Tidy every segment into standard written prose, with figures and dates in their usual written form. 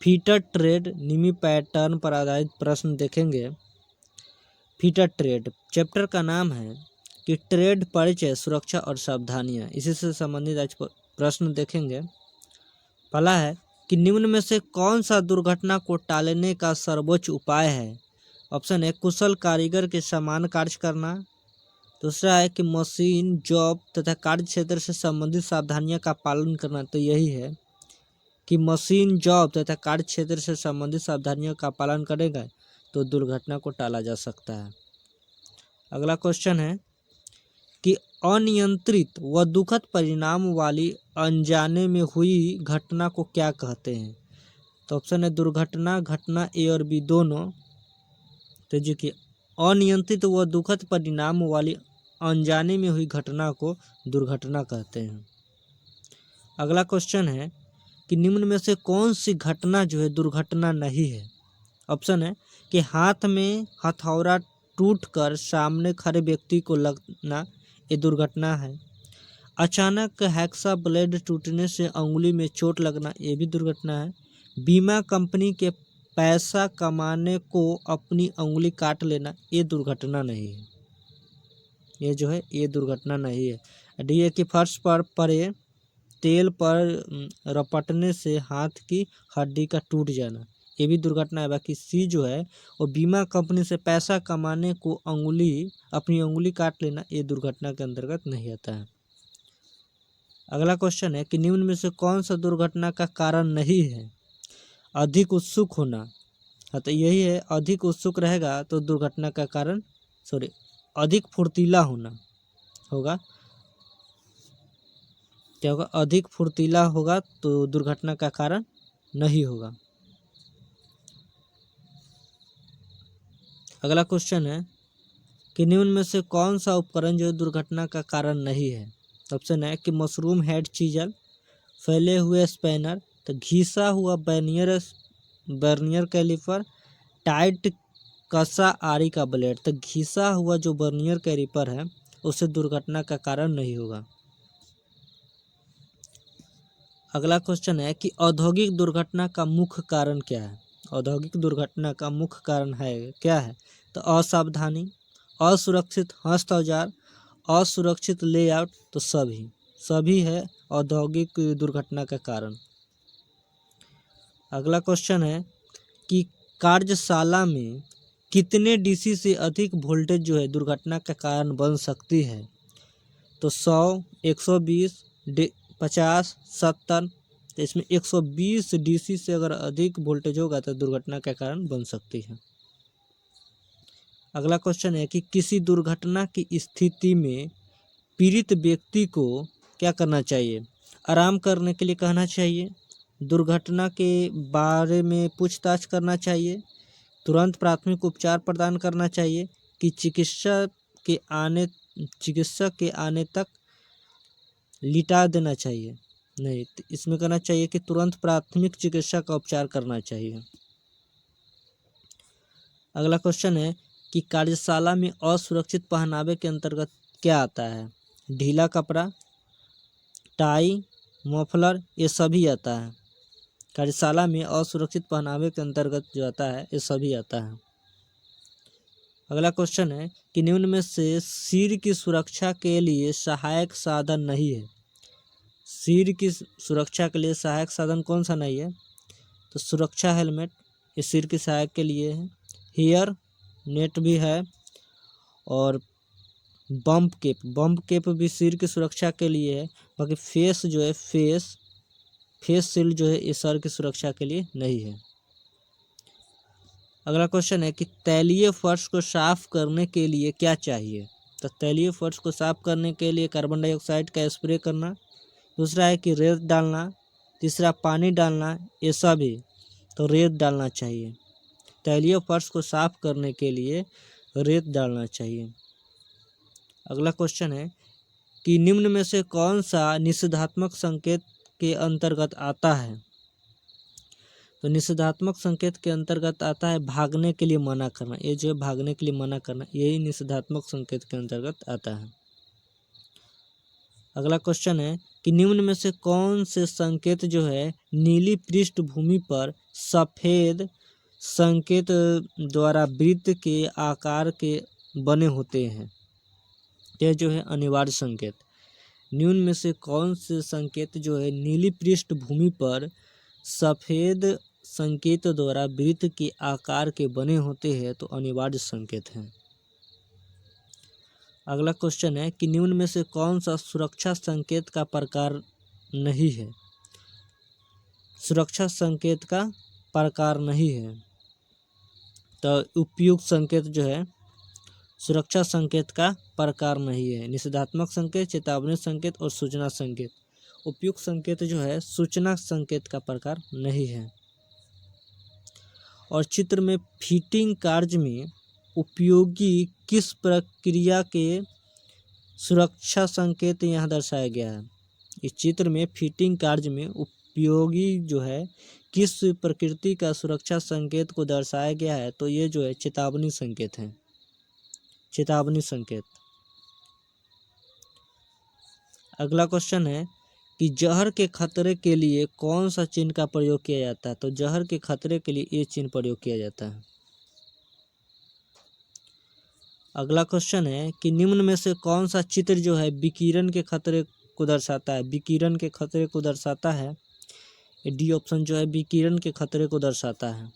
Fitter trade निम्न pattern पर आधारित प्रश्न देखेंगे। फीटर ट्रेड चैप्टर का नाम है कि ट्रेड परिचय, सुरक्षा और सावधानियां। इसी से संबंधित आज प्रश्न देखेंगे। पहला है कि निम्न में से कौन सा दुर्घटना को टालने का सर्वोच्च उपाय है। ऑप्शन है कुशल कारीगर के समान कार्य करना। दूसरा है कि मशीन, जॉब तथा कार्य क्षेत्र से संबंधित सावधानियों का पालन करना। तो यही है कि मशीन, जॉब तथा कार्य क्षेत्र से संबंधित सावधानियों का पालन करेगा तो दुर्घटना को टाला जा सकता है। अगला क्वेश्चन है कि अनियंत्रित व दुखद परिणाम वाली अनजाने में हुई घटना को क्या कहते हैं। तो ऑप्शन है दुर्घटना, घटना ए और बी दोनों। तो देखिए अनियंत्रित व दुखद परिणाम वाली अनजाने में हुई घटना को दुर्घटना कहते हैं। अगला क्वेश्चन है कि निम्न में से कौन सी घटना जो है दुर्घटना नहीं है। ऑप्शन है कि हाथ में हथौड़ा टूटकर सामने खड़े व्यक्ति को लगना, ये दुर्घटना है। अचानक हैक्सा ब्लेड टूटने से अंगुली में चोट लगना, ये भी दुर्घटना है। बीमा कंपनी के पैसा कमाने को अपनी अंगुली काट लेना, ये दुर्घटना नहीं है। ये जो है ये दुर्घटना नहीं है। डी है कि फर्श पर पड़े तेल पर रपटने से हाथ की हड्डी का टूट जाना, ये भी दुर्घटना है। बाकी सी जो है वो बीमा कंपनी से पैसा कमाने को अपनी अंगुली काट लेना, ये दुर्घटना के अंतर्गत नहीं आता है। अगला क्वेश्चन है कि निम्न में से कौन सा दुर्घटना का कारण नहीं है। अधिक उत्सुक होना, हाँ तो यही है। अधिक उत्सुक रहेगा तो दुर्घटना का कारण, अधिक फुर्तीला होना होगा। क्या होगा, अधिक फुर्तीला होगा तो दुर्घटना का कारण नहीं होगा। अगला क्वेश्चन है कि निम्न में से कौन सा उपकरण जो दुर्घटना का कारण नहीं है। ऑप्शन है कि मशरूम हेड चीजल, फैले हुए स्पैनर, तो घिसा हुआ बर्नियर कैलिपर, टाइट कसा आरी का ब्लेड। तो घिसा हुआ जो बर्नियर कैलिपर है उससे दुर्घटना का कारण नहीं होगा। अगला क्वेश्चन है कि औद्योगिक दुर्घटना का मुख्य कारण क्या है। औद्योगिक दुर्घटना का मुख्य कारण है क्या है। तो असावधानी, असुरक्षित हस्त औजार, असुरक्षित लेआउट, तो सभी है औद्योगिक दुर्घटना का कारण। अगला क्वेश्चन है कि कार्यशाला में कितने डीसी से अधिक वोल्टेज जो है दुर्घटना का कारण बन सकती है। तो 100, 120, 50, 70। तो इसमें 120 डीसी से अगर अधिक वोल्टेज होगा तो दुर्घटना का कारण बन सकती है। अगला क्वेश्चन है कि किसी दुर्घटना की स्थिति में पीड़ित व्यक्ति को क्या करना चाहिए। आराम करने के लिए कहना चाहिए, दुर्घटना के बारे में पूछताछ करना चाहिए, तुरंत प्राथमिक उपचार प्रदान करना चाहिए कि चिकित्सक के आने तक लिटा देना चाहिए। नहीं, इसमें कहना चाहिए कि तुरंत प्राथमिक चिकित्सा का उपचार करना चाहिए। अगला क्वेश्चन है कि कार्यशाला में असुरक्षित पहनावे के अंतर्गत क्या आता है। ढीला कपड़ा, टाई, मफलर, ये सभी आता है। कार्यशाला में असुरक्षित पहनावे के अंतर्गत जो आता है ये सभी आता है। अगला क्वेश्चन है कि निम्न में से सिर की सुरक्षा के लिए सहायक साधन नहीं है। सिर की सुरक्षा के लिए सहायक साधन कौन सा नहीं है। तो सुरक्षा हेलमेट, ये सिर की सहायक के लिए है। हेयर नेट भी है और बम्प केप भी सिर की सुरक्षा के लिए है। बाकी फेस जो है फेस शील्ड जो है ये सर की सुरक्षा के लिए नहीं है। अगला क्वेश्चन है कि तैलीय फर्श को साफ करने के लिए क्या चाहिए। तो तैलीय फर्श को साफ करने के लिए कार्बन डाइऑक्साइड का स्प्रे करना। दूसरा है कि रेत डालना। तीसरा पानी डालना, ये सभी तो रेत डालना चाहिए। तैलीय फर्श को साफ करने के लिए रेत डालना चाहिए। अगला क्वेश्चन है कि निम्न में से कौन सा निषेधात्मक संकेत के अंतर्गत आता है। तो निषेधात्मक संकेत के अंतर्गत आता है भागने के लिए मना करना। ये जो है भागने के लिए मना करना, यही निषेधात्मक संकेत के अंतर्गत आता है। अगला क्वेश्चन है कि निम्न में से कौन से संकेत जो है नीली पृष्ठभूमि पर सफ़ेद संकेत द्वारा वृत्त के आकार के बने होते हैं। यह जो है अनिवार्य संकेत। निम्न में से कौन से संकेत जो है नीली पृष्ठभूमि पर सफ़ेद संकेत द्वारा वृत्त के आकार के बने होते हैं, तो अनिवार्य संकेत हैं। अगला क्वेश्चन है कि निम्न में से कौन सा सुरक्षा संकेत का प्रकार नहीं है। सुरक्षा संकेत का प्रकार नहीं है, तो उपयुक्त संकेत जो है सुरक्षा संकेत का प्रकार नहीं है। निषेधात्मक संकेत, चेतावनी संकेत और सूचना संकेत। उपयुक्त संकेत जो है सूचना संकेत का प्रकार नहीं है। और चित्र में फिटिंग कार्य में उपयोगी किस प्रक्रिया के सुरक्षा संकेत यहाँ दर्शाया गया है। इस चित्र में फिटिंग कार्य में उपयोगी जो है किस प्रकृति का सुरक्षा संकेत को दर्शाया गया है, तो ये जो है चेतावनी संकेत है। चेतावनी संकेत। अगला क्वेश्चन है कि जहर के खतरे के लिए कौन सा चिन्ह का प्रयोग किया जाता है, तो जहर के खतरे के लिए ये चिन्ह प्रयोग किया जाता है। अगला क्वेश्चन है कि निम्न में से कौन सा चित्र जो है विकिरण के खतरे को दर्शाता है। विकिरण के खतरे को दर्शाता है, डी ऑप्शन जो है विकिरण के खतरे को दर्शाता है।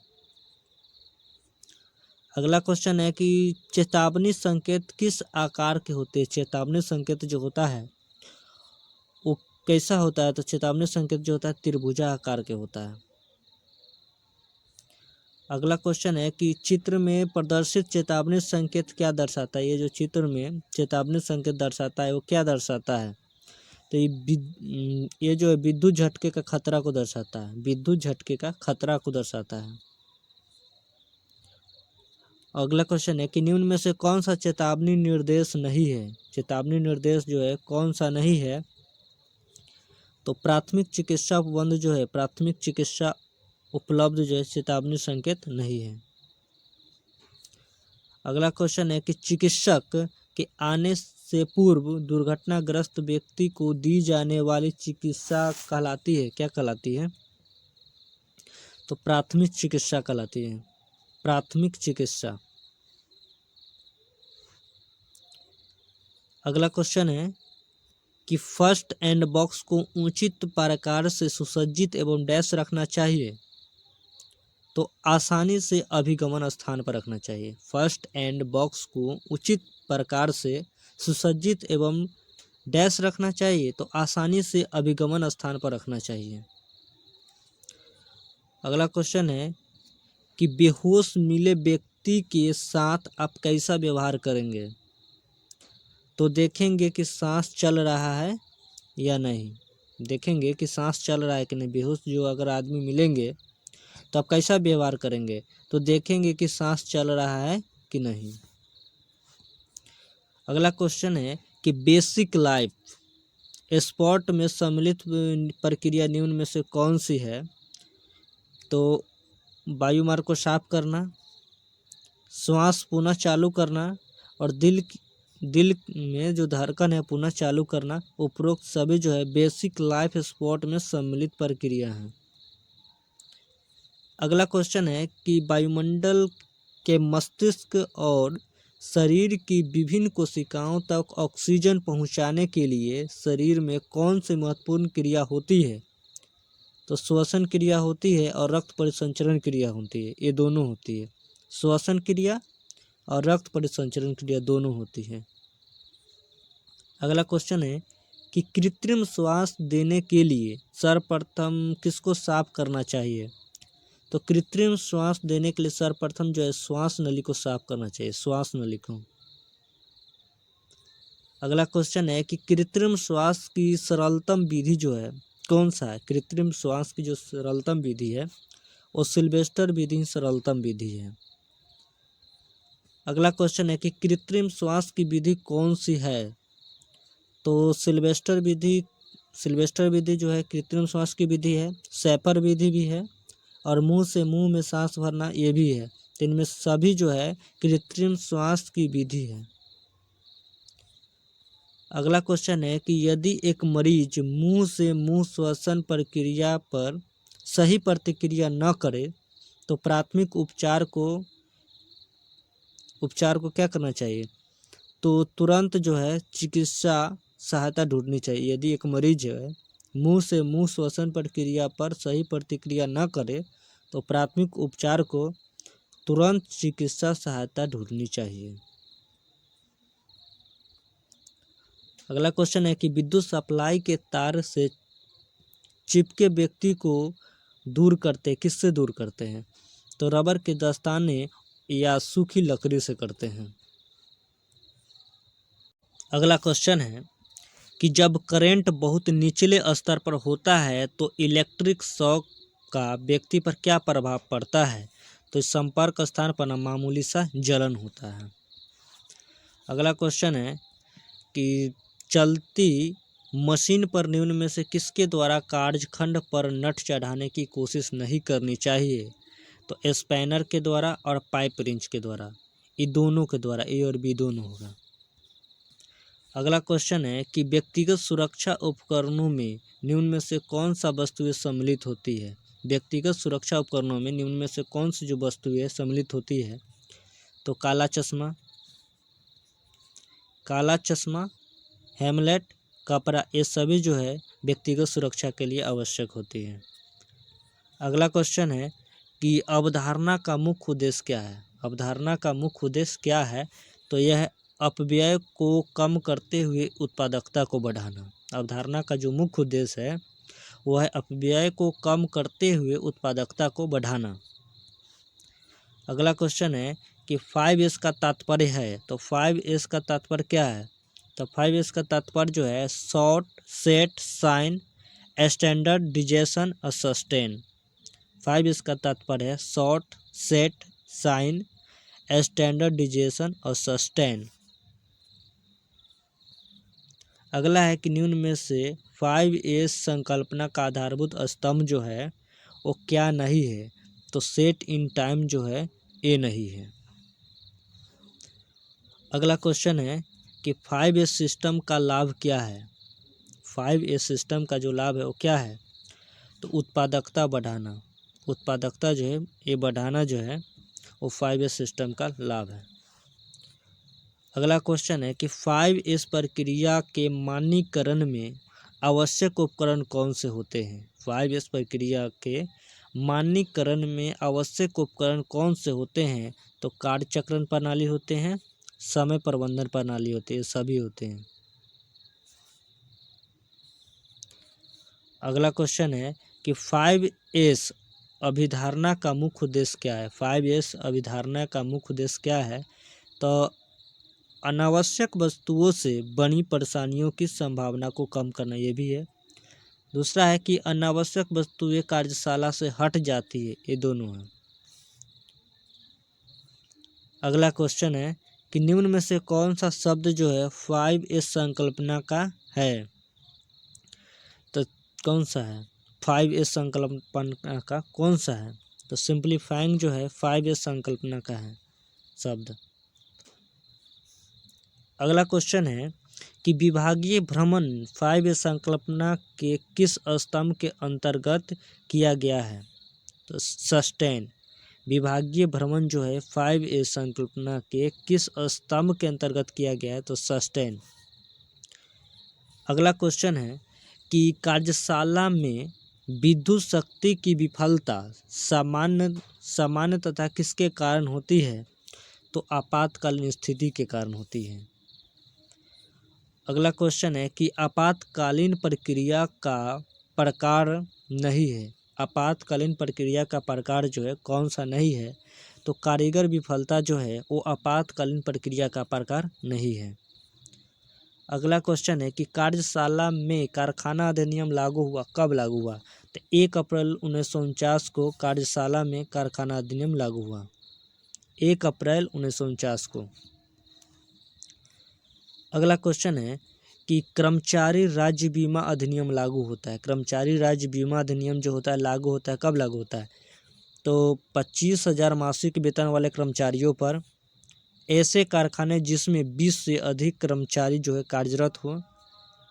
अगला क्वेश्चन है कि चेतावनी संकेत किस आकार के होते हैं। चेतावनी संकेत जो होता है वो कैसा होता है, तो चेतावनी संकेत जो होता है त्रिभुजा आकार के होता है। अगला क्वेश्चन है कि चित्र में प्रदर्शित चेतावनी संकेत क्या दर्शाता है। ये जो चित्र में चेतावनी संकेत दर्शाता है वो क्या दर्शाता है, तो ये जो है विद्युत झटके का खतरा को दर्शाता है। विद्युत झटके का खतरा को दर्शाता है। अगला क्वेश्चन है कि निम्न में से कौन सा चेतावनी निर्देश नहीं है। चेतावनी निर्देश जो है कौन सा नहीं है, तो प्राथमिक चिकित्सा उपबंध जो है प्राथमिक चिकित्सा उपलब्ध जो है चेतावनी संकेत नहीं है। अगला क्वेश्चन है कि चिकित्सक के आने से पूर्व दुर्घटनाग्रस्त व्यक्ति को दी जाने वाली चिकित्सा कहलाती है, क्या कहलाती है, तो प्राथमिक चिकित्सा कहलाती है। प्राथमिक चिकित्सा। अगला क्वेश्चन है कि फर्स्ट एंड बॉक्स को उचित प्रकार से सुसज्जित एवं डैश रखना चाहिए, तो आसानी से अभिगमन स्थान पर रखना चाहिए। फर्स्ट एंड बॉक्स को उचित प्रकार से सुसज्जित एवं डैश रखना चाहिए, तो आसानी से अभिगमन स्थान पर रखना चाहिए। अगला क्वेश्चन है कि बेहोश मिले व्यक्ति के साथ आप कैसा व्यवहार करेंगे, तो देखेंगे कि सांस चल रहा है या नहीं। देखेंगे कि सांस चल रहा है कि नहीं। बेहोश जो अगर आदमी मिलेंगे तो आप कैसा व्यवहार करेंगे, तो देखेंगे कि सांस चल रहा है कि नहीं। अगला क्वेश्चन है कि बेसिक लाइफ स्पोर्ट में सम्मिलित प्रक्रिया निम्न में से कौन सी है, तो वायुमार्ग को साफ करना, श्वास पुनः चालू करना और दिल में जो धड़कन है पुनः चालू करना। उपरोक्त सभी जो है बेसिक लाइफ सपोर्ट में सम्मिलित प्रक्रिया है। अगला क्वेश्चन है कि वायुमंडल के मस्तिष्क और शरीर की विभिन्न कोशिकाओं तक ऑक्सीजन पहुंचाने के लिए शरीर में कौन सी महत्वपूर्ण क्रिया होती है, तो श्वसन क्रिया होती है और रक्त परिसंचरण क्रिया होती है। ये दोनों होती है, श्वसन क्रिया और रक्त परिसंचरण क्रिया दोनों होती है। अगला क्वेश्चन है कि कृत्रिम श्वास देने के लिए सर्वप्रथम किसको साफ करना चाहिए, तो कृत्रिम श्वास देने के लिए सर्वप्रथम जो है श्वास नली को साफ करना चाहिए, श्वास नली को। अगला क्वेश्चन है कि कृत्रिम श्वास की सरलतम विधि जो है कौन सा है। कृत्रिम श्वास की जो सरलतम विधि है वो सिल्वेस्टर विधि सरलतम विधि है। अगला क्वेश्चन है कि कृत्रिम श्वास की विधि कौन सी है, तो सिल्वेस्टर विधि जो है कृत्रिम श्वास की विधि है। सैपर विधि भी है और मुंह से मुंह में सांस भरना ये भी है। तो इनमें सभी जो है कृत्रिम श्वास की विधि है। अगला क्वेश्चन है कि यदि एक मरीज मुंह से मुंह श्वसन प्रक्रिया पर सही प्रतिक्रिया न करे तो प्राथमिक उपचार को क्या करना चाहिए? तो तुरंत जो है चिकित्सा सहायता ढूंढनी चाहिए। यदि एक मरीज है मुंह से मुंह श्वसन प्रक्रिया पर सही प्रतिक्रिया न करे तो प्राथमिक उपचार को तुरंत चिकित्सा सहायता ढूंढनी चाहिए। अगला क्वेश्चन है कि विद्युत सप्लाई के तार से चिपके व्यक्ति को किससे दूर करते हैं? तो रबर के दस्ताने या सूखी लकड़ी से करते हैं। अगला क्वेश्चन है कि जब करंट बहुत निचले स्तर पर होता है तो इलेक्ट्रिक शॉक का व्यक्ति पर क्या प्रभाव पड़ता है? तो संपर्क स्थान पर मामूली सा जलन होता है। अगला क्वेश्चन है कि चलती मशीन पर निम्न में से किसके द्वारा कार्यखंड पर नट चढ़ाने की कोशिश नहीं करनी चाहिए? तो स्पैनर के द्वारा और पाइप रिंच के द्वारा, ये दोनों के द्वारा, ए और बी दोनों होगा। अगला क्वेश्चन है कि व्यक्तिगत सुरक्षा उपकरणों में निम्न में से कौन सा वस्तुएं सम्मिलित होती है? व्यक्तिगत सुरक्षा उपकरणों में निम्न में से कौन सी जो वस्तुएं सम्मिलित होती है? तो काला चश्मा, हेमलेट, कपड़ा, ये सभी जो है व्यक्तिगत सुरक्षा के लिए आवश्यक होती है। अगला क्वेश्चन है कि अवधारणा का मुख्य उद्देश्य क्या है? अवधारणा का मुख्य उद्देश्य क्या है? तो यह अपव्यय को कम करते हुए उत्पादकता को बढ़ाना। अवधारणा का जो मुख्य उद्देश्य है वह है अपव्यय को कम करते हुए उत्पादकता को बढ़ाना। अगला क्वेश्चन है कि 5S का तात्पर्य है। तो 5S का तात्पर्य क्या है? तो 5S का तात्पर्य जो है शॉर्ट, सेट, साइन, स्टैंडर्डाइजेशन और सस्टेन। 5S का तात्पर्य है शॉर्ट, सेट, साइन, स्टैंडर्डाइजेशन और सस्टेन। अगला है कि निम्न में से 5S संकल्पना का आधारभूत स्तंभ जो है वो क्या नहीं है? तो सेट इन टाइम जो है ये नहीं है। अगला क्वेश्चन है कि 5S सिस्टम का लाभ क्या है? 5S सिस्टम का जो लाभ है वो क्या है? तो उत्पादकता बढ़ाना। उत्पादकता जो है ये बढ़ाना जो है वो 5S सिस्टम का लाभ है। अगला क्वेश्चन है कि 5S प्रक्रिया के मानकीकरण में आवश्यक उपकरण कौन से होते हैं? 5S प्रक्रिया के मानकीकरण में आवश्यक उपकरण कौन से होते हैं? तो कार्यचक्रण प्रणाली होते हैं, समय प्रबंधन प्रणाली होती है, सभी होते हैं। अगला क्वेश्चन है कि 5S अभिधारणा का मुख्य उद्देश्य क्या है? 5S अभिधारणा का मुख्य उद्देश्य क्या है? तो अनावश्यक वस्तुओं से बनी परेशानियों की संभावना को कम करना, ये भी है। दूसरा है कि अनावश्यक वस्तुएं कार्यशाला से हट जाती है, ये दोनों हैं। अगला क्वेश्चन है कि निम्न में से कौन सा शब्द जो है 5S संकल्पना का है? तो कौन सा है 5S संकल्पना का कौन सा है? तो सिंप्लीफाइंग जो है 5S संकल्पना का है शब्द। अगला क्वेश्चन है कि विभागीय भ्रमण 5S संकल्पना के किस स्तंभ के अंतर्गत किया गया है? तो सस्टेन। विभागीय भ्रमण जो है 5S संकल्पना के किस स्तंभ के अंतर्गत किया गया है? तो सस्टेन। अगला क्वेश्चन है कि कार्यशाला में विद्युत शक्ति की विफलता सामान्य तथा किसके कारण होती है? तो आपातकालीन स्थिति के कारण होती है। अगला क्वेश्चन है कि आपातकालीन प्रक्रिया का प्रकार नहीं है। आपातकालीन प्रक्रिया का प्रकार जो है कौन सा नहीं है? तो कारीगर विफलता जो है वो आपातकालीन प्रक्रिया का प्रकार नहीं है। अगला क्वेश्चन है कि कार्यशाला में कारखाना अधिनियम लागू हुआ, कब लागू हुआ? तो 1 अप्रैल 1949 को कार्यशाला में कारखाना अधिनियम लागू हुआ, 1 अप्रैल 1949 को। अगला क्वेश्चन है कि कर्मचारी राज्य बीमा अधिनियम लागू होता है। कर्मचारी राज्य बीमा अधिनियम जो होता है लागू होता है, कब लागू होता है? तो 25,000 मासिक वेतन वाले कर्मचारियों पर ऐसे कारखाने जिसमें 20 से अधिक कर्मचारी जो है कार्यरत हो।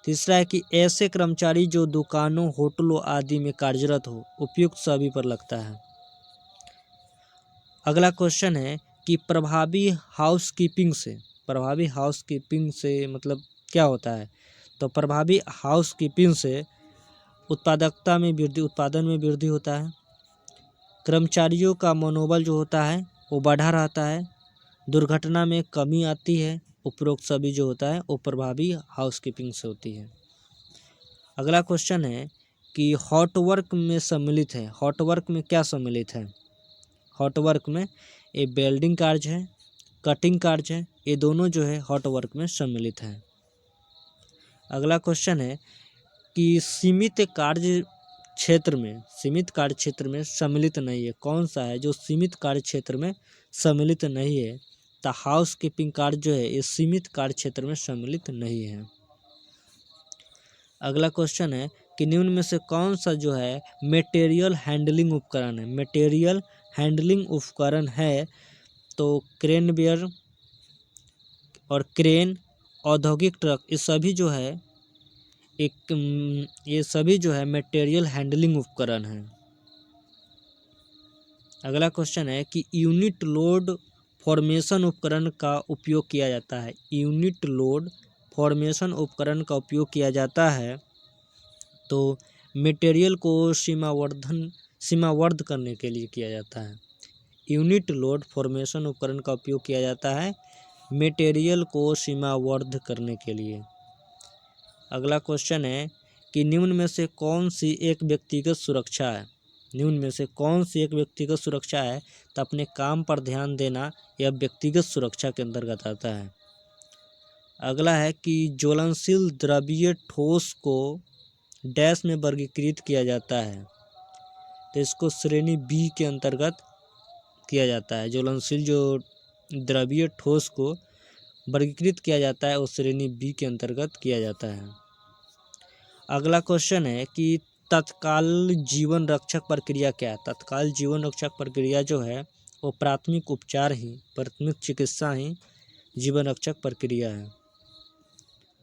तीसरा है कि ऐसे कर्मचारी जो दुकानों, होटलों आदि में कार्यरत हो। उपयुक्त सभी पर लगता है। अगला क्वेश्चन है कि प्रभावी हाउसकीपिंग से मतलब क्या होता है? तो प्रभावी हाउसकीपिंग से उत्पादन में वृद्धि होता है। कर्मचारियों का मनोबल जो होता है वो बढ़ा रहता है। दुर्घटना में कमी आती है। उपरोक्त सभी जो होता है वो प्रभावी हाउसकीपिंग से होती है। अगला क्वेश्चन है कि हॉट वर्क में सम्मिलित है। हॉट वर्क में क्या सम्मिलित है? हॉट वर्क में ये वेल्डिंग कार्य है, कटिंग कार्य है, ये दोनों जो है हॉट वर्क में सम्मिलित है। अगला क्वेश्चन है कि सीमित कार्य क्षेत्र में सम्मिलित नहीं है। कौन सा है जो सीमित कार्य क्षेत्र में सम्मिलित नहीं है? तो हाउसकीपिंग कार्य जो है ये सीमित कार्य क्षेत्र में सम्मिलित नहीं है। अगला क्वेश्चन है कि निम्न में से कौन सा जो है मटेरियल हैंडलिंग उपकरण है? मटेरियल हैंडलिंग उपकरण है तो क्रेनबेयर और क्रेन, औद्योगिक ट्रक, ये सभी जो है मटेरियल हैंडलिंग उपकरण हैं। अगला क्वेश्चन है कि यूनिट लोड फॉर्मेशन उपकरण का उपयोग किया जाता है। यूनिट लोड फॉर्मेशन उपकरण का उपयोग किया जाता है तो मटेरियल को सीमावर्ध करने के लिए किया जाता है। यूनिट लोड फॉर्मेशन उपकरण का उपयोग किया जाता है मटेरियल को सीमावर्ध करने के लिए। अगला क्वेश्चन है कि निम्न में से कौन सी एक व्यक्तिगत सुरक्षा है? तो अपने काम पर ध्यान देना यह व्यक्तिगत सुरक्षा के अंतर्गत आता है। अगला है कि ज्वलनशील द्रव्य ठोस को डैश में वर्गीकृत किया जाता है तो इसको श्रेणी बी के अंतर्गत किया जाता है। ज्वलनशील जो द्रव्य ठोस को वर्गीकृत किया जाता है वो श्रेणी बी के अंतर्गत किया जाता है। अगला क्वेश्चन है कि तत्काल जीवन रक्षक प्रक्रिया क्या है? तत्काल जीवन रक्षक प्रक्रिया जो है वो प्राथमिक चिकित्सा ही जीवन रक्षक प्रक्रिया है।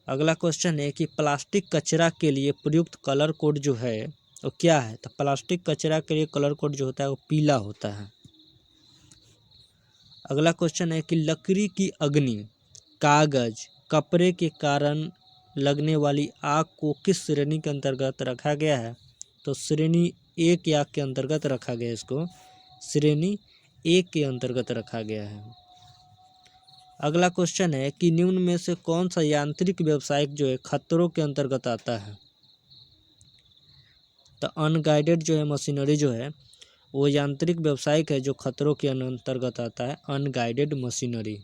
अगला क्वेश्चन है कि प्लास्टिक कचरा के लिए प्रयुक्त कलर कोड जो है वो क्या है? तो प्लास्टिक कचरा के लिए कलर कोड जो होता है वो पीला होता है। अगला क्वेश्चन है कि लकड़ी की अग्नि, कागज, कपड़े के कारण लगने वाली आग को किस श्रेणी के अंतर्गत रखा गया है? तो श्रेणी ए की आग के अंतर्गत रखा गया है। इसको श्रेणी ए के अंतर्गत रखा गया है। अगला क्वेश्चन है कि निम्न में से कौन सा यांत्रिक व्यवसाय जो है खतरों के अंतर्गत आता है? तो अनगाइडेड जो है मशीनरी जो है वो यांत्रिक व्यवसायिक है जो खतरों के अंतर्गत आता है, अनगाइडेड मशीनरी।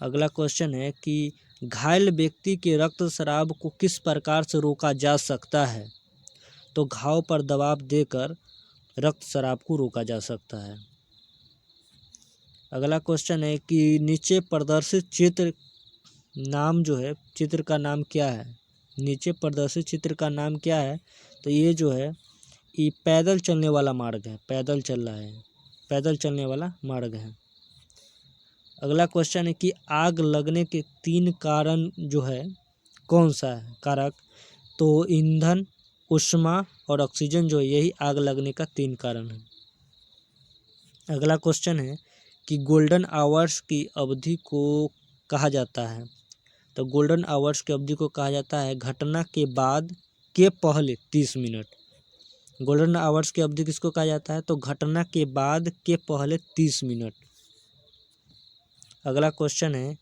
अगला क्वेश्चन है कि घायल व्यक्ति के रक्तस्राव को किस प्रकार से रोका जा सकता है? तो घाव पर दबाव देकर रक्तस्राव को रोका जा सकता है। अगला क्वेश्चन है कि नीचे प्रदर्शित चित्र का नाम क्या है? नीचे प्रदर्शित चित्र का नाम क्या है? तो ये जो है ये पैदल चलने वाला मार्ग है, पैदल चलने वाला मार्ग है। अगला क्वेश्चन है कि आग लगने के 3 कारण जो है कौन सा है कारक? तो ईंधन, ऊष्मा और ऑक्सीजन जो है यही आग लगने का 3 कारण है। अगला क्वेश्चन है कि गोल्डन आवर्स की अवधि को कहा जाता है। तो गोल्डन आवर्स की अवधि को कहा जाता है घटना के बाद के पहले 30 मिनट। गोल्डन आवर्स की अवधि किसको कहा जाता है? तो घटना के बाद के पहले 30 मिनट। अगला क्वेश्चन है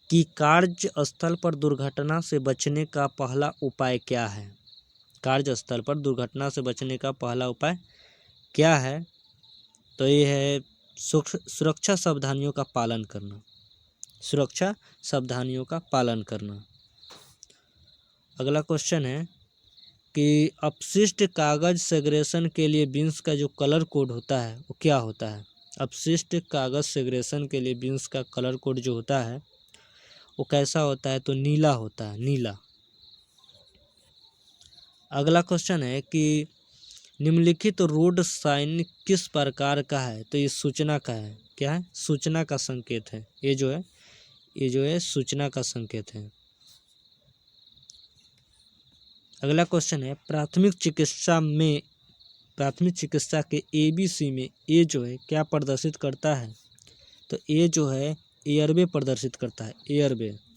कि कार्यस्थल पर दुर्घटना से बचने का पहला उपाय क्या है? कार्यस्थल पर दुर्घटना से बचने का पहला उपाय क्या है? तो ये है सुरक्षा सावधानियों का पालन करना। अगला क्वेश्चन है कि अपशिष्ट कागज सेग्रेशन के लिए बीन्स का जो कलर कोड होता है वो क्या होता है? अपशिष्ट कागज सेग्रेशन के लिए बीन्स का कलर कोड जो होता है वो कैसा होता है? तो नीला होता है, नीला। अगला क्वेश्चन है कि निम्नलिखित रोड साइन किस प्रकार का है? तो ये सूचना का है। क्या है, सूचना का संकेत है। ये जो है सूचना का संकेत है। अगला क्वेश्चन है, प्राथमिक चिकित्सा के ABC में ए जो है क्या प्रदर्शित करता है? तो ए जो है एयरवे प्रदर्शित करता है, एयरवे।